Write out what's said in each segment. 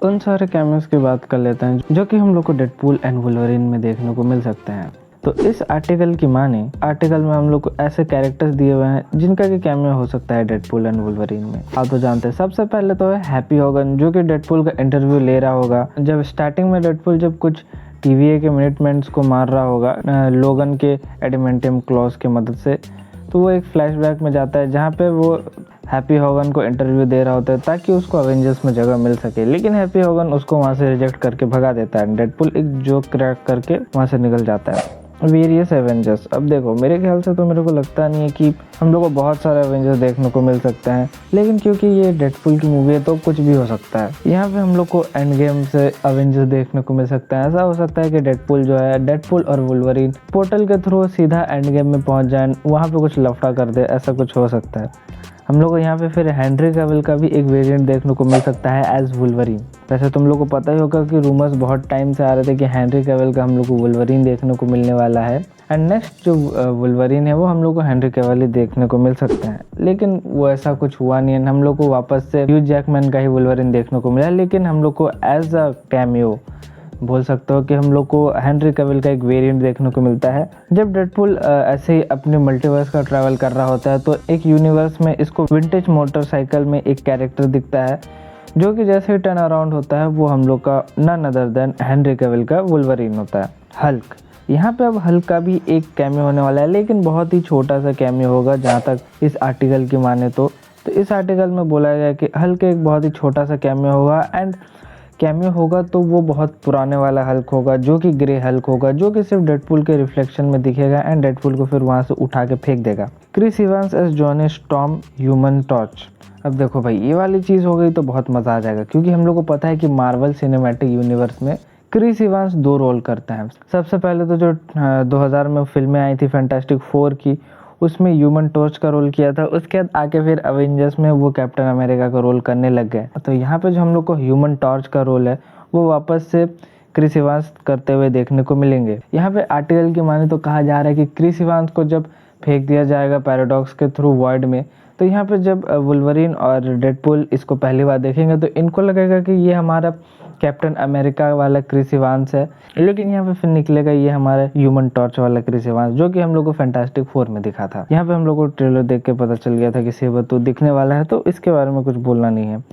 उन सारे कैमियोज की बात कर लेते हैं जो कि हम लोग को डेडपूल एंड वुल्वरीन में देखने को मिल सकते हैं। तो इस आर्टिकल की माने आर्टिकल में हम लोग को ऐसे कैरेक्टर्स दिए हुए हैं जिनका कि कैमियो हो सकता है डेडपूल एंड वुल्वरीन में। आप तो जानते हैं, सबसे पहले तो है हैप्पी होगन जो कि डेडपूल का इंटरव्यू ले रहा होगा। जब स्टार्टिंग में डेडपूल जब कुछ TVA के मिलिटेंट्स को मार रहा होगा लोगन के एडिमेंटियम क्लॉज की मदद से, तो वो एक फ्लैशबैक में जाता है जहाँ पे वो हैप्पी होगन को इंटरव्यू दे रहा होता है ताकि उसको अवेंजर्स में जगह मिल सके, लेकिन हैप्पी होगन उसको वहाँ से रिजेक्ट करके भगा देता है। डेडपूल एक जोक क्रैक करके वहाँ से निकल जाता है। वेरियस एवेंजर्स, अब देखो मेरे ख्याल से तो मेरे को लगता नहीं है कि हम लोग को बहुत सारे एवेंजर्स देखने को मिल सकते हैं, लेकिन क्योंकि ये डेडपूल की मूवी है तो कुछ भी हो सकता है। यहाँ पे हम लोग को एंड गेम से एवेंजर्स देखने को मिल सकता है। ऐसा हो सकता है कि डेडपूल जो है, डेडपूल और वुल्वरीन पोर्टल के थ्रू सीधा एंड गेम में पहुंच जाए, वहाँ पे कुछ लफड़ा कर दे, ऐसा कुछ हो सकता है। हम लोग को यहाँ पे फिर हेनरी कैविल का भी एक वेरिएंट देखने को मिल सकता है एज वुल्वरीन। वैसे तुम लोग को पता ही होगा कि रूमर्स बहुत टाइम से आ रहे थे कि हेनरी कैविल का हम लोग को वुल्वरीन देखने को मिलने वाला है, एंड नेक्स्ट जो वुल्वरीन है वो हम लोग को हेनरी कैविल ही देखने को मिल सकते हैं। लेकिन वो ऐसा कुछ हुआ नहीं है, हम लोग को वापस से ह्यू जैकमैन का ही वुल्वरीन देखने को मिला, लेकिन हम लोग को एज अ कैमियो बोल सकते हो कि हम लोग को हेनरी कैविल का एक वेरिएंट देखने को मिलता है। जब डेडपूल ऐसे ही अपने मल्टीवर्स का ट्रैवल कर रहा होता है तो एक यूनिवर्स में इसको विंटेज मोटरसाइकिल में एक कैरेक्टर दिखता है जो कि जैसे ही टर्न अराउंड होता है वो हम लोग का none other than Henry Cavill का वुल्वरीन होता है, हल्क। यहाँ पे अब हल्क का भी एक कैमियो होने वाला है, लेकिन बहुत ही छोटा सा कैमियो होगा जहाँ तक इस आर्टिकल की माने तो इस आर्टिकल में बोला गया कि हल्क एक बहुत ही छोटा सा कैमियो होगा, एंड कैमियो होगा तो वो बहुत पुराने वाला हल्क होगा जो कि ग्रे हल्क होगा, जो कि सिर्फ डेडपूल के रिफ्लेक्शन में दिखेगा एंड डेडपूल को फिर वहाँ से उठा के फेंक देगा। Chris Evans as Johnny Storm Human Torch. अब देखो भाई, ये वाली चीज़ हो गई तो बहुत मज़ा आ जाएगा, क्योंकि हम लोग को पता है कि मार्वल सिनेमैटिक यूनिवर्स में क्रिस इवांस 2 रोल करता है। सबसे पहले तो जो 2000 में फिल्में आई थी फैंटास्टिक 4 की, उसमें ह्यूमन टॉर्च का रोल किया था। उसके बाद आके फिर अवेंजर्स में वो कैप्टन अमेरिका का रोल करने लग गए। तो यहाँ पे जो हम लोग को ह्यूमन टॉर्च का रोल है वो वापस से क्रिस इवांस करते हुए देखने को मिलेंगे। यहाँ पे आर्टिकल की माने तो कहा जा रहा है कि क्रिस इवांस को जब फेंक दिया जाएगा पैराडॉक्स के थ्रू वॉइड में, तो यहाँ पे जब वुल्वरीन और डेडपूल इसको पहली बार देखेंगे तो इनको लगेगा कि ये हमारा कैप्टन अमेरिका वाला क्रिस इवांस है, लेकिन यहाँ पे फिर निकलेगा ये हमारा ह्यूमन टॉर्च वाला क्रिस इवांस जो कि हम लोग को फैंटास्टिक 4 में दिखा था। यहाँ पे हम लोग को ट्रेलर देख के पता चल गया था कि सेबरतूथ दिखने वाला है, तो इसके बारे में कुछ बोलना नहीं है।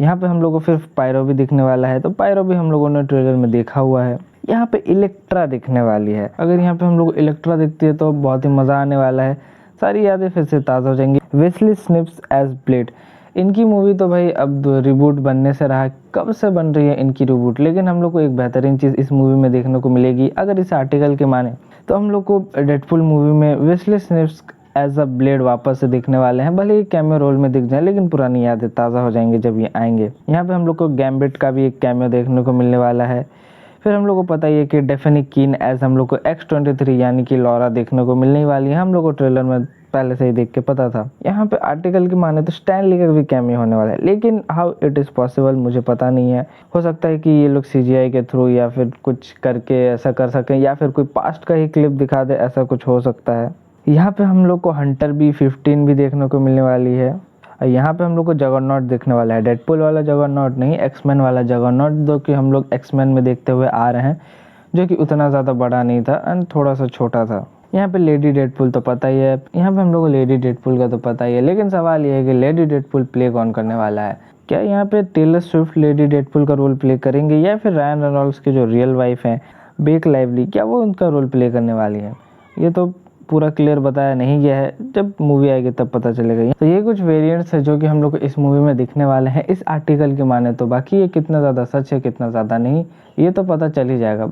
यहाँ पे हम लोग को फिर पायरो भी दिखने वाला है, तो पायरो भी हम लोगों ने ट्रेलर में देखा हुआ है। यहाँ पे इलेक्ट्रा दिखने वाली है। अगर यहाँ पे हम लोग इलेक्ट्रा दिखती है तो बहुत ही मज़ा आने वाला है, सारी यादें फिर से ताज़ा हो जाएंगी। वेस्ली स्निप्स एज ब्लेड, इनकी मूवी तो भाई अब रिबूट बनने से रहा, कब से बन रही है इनकी रिबूट, लेकिन हम लोग को एक बेहतरीन चीज़ इस मूवी में देखने को मिलेगी। अगर इस आर्टिकल के माने तो हम लोग को डेडपूल मूवी में Wesley Snipes as a Blade वापस से दिखने वाले हैं। भले ही कैमियो रोल में दिख जाए, लेकिन पुरानी यादें ताज़ा हो जाएंगी जब ये आएंगे। यहाँ पे हम लोग को गैम्बिट का भी एक कैमियो देखने को मिलने वाला है। फिर हम लोग को पता ही है कि डेफिनी कीन एज हम लोग को X-23 यानी कि लॉरा देखने को मिलने वाली है। हम लोग को ट्रेलर में पहले से ही देख के पता था। यहाँ पे आर्टिकल की माने तो स्टैन ली का भी कैमियो होने वाला है, लेकिन हाउ इट इज़ पॉसिबल मुझे पता नहीं है। हो सकता है कि ये लोग CGI के थ्रू या फिर कुछ करके ऐसा कर सकें, या फिर कोई पास्ट का ही क्लिप दिखा दे, ऐसा कुछ हो सकता है। यहाँ पे हम लोग को हंटर B-15 भी देखने को मिलने वाली है। यहाँ पे हम लोग को जगरनॉट देखने वाला है, डेडपूल वाला जगरनॉट नहीं, एक्समैन वाला जगरनॉट, जो कि हम लोग एक्समैन में देखते हुए आ रहे हैं, जो कि उतना ज़्यादा बड़ा नहीं था एंड थोड़ा सा छोटा था। यहाँ पे लेडी डेडपूल तो पता ही है, यहाँ पे हम लोग को लेडी डेडपूल का तो पता ही है, लेकिन सवाल ये है कि लेडी डेडपूल प्ले कौन करने वाला है। क्या यहाँ पे टेलर स्विफ्ट लेडी डेडपूल का रोल प्ले करेंगे, या फिर रायन रेनॉल्ड्स की जो रियल वाइफ है बेक लाइवली, क्या वो उनका रोल प्ले करने वाली है? ये तो पूरा क्लियर बताया नहीं गया है, जब मूवी आएगी तब पता चलेगा। तो ये कुछ वेरिएंट्स है जो कि हम लोग को इस मूवी में दिखने वाले हैं इस आर्टिकल के माने तो। बाकी ये कितना ज़्यादा सच है कितना ज़्यादा नहीं, ये तो पता चल ही जाएगा।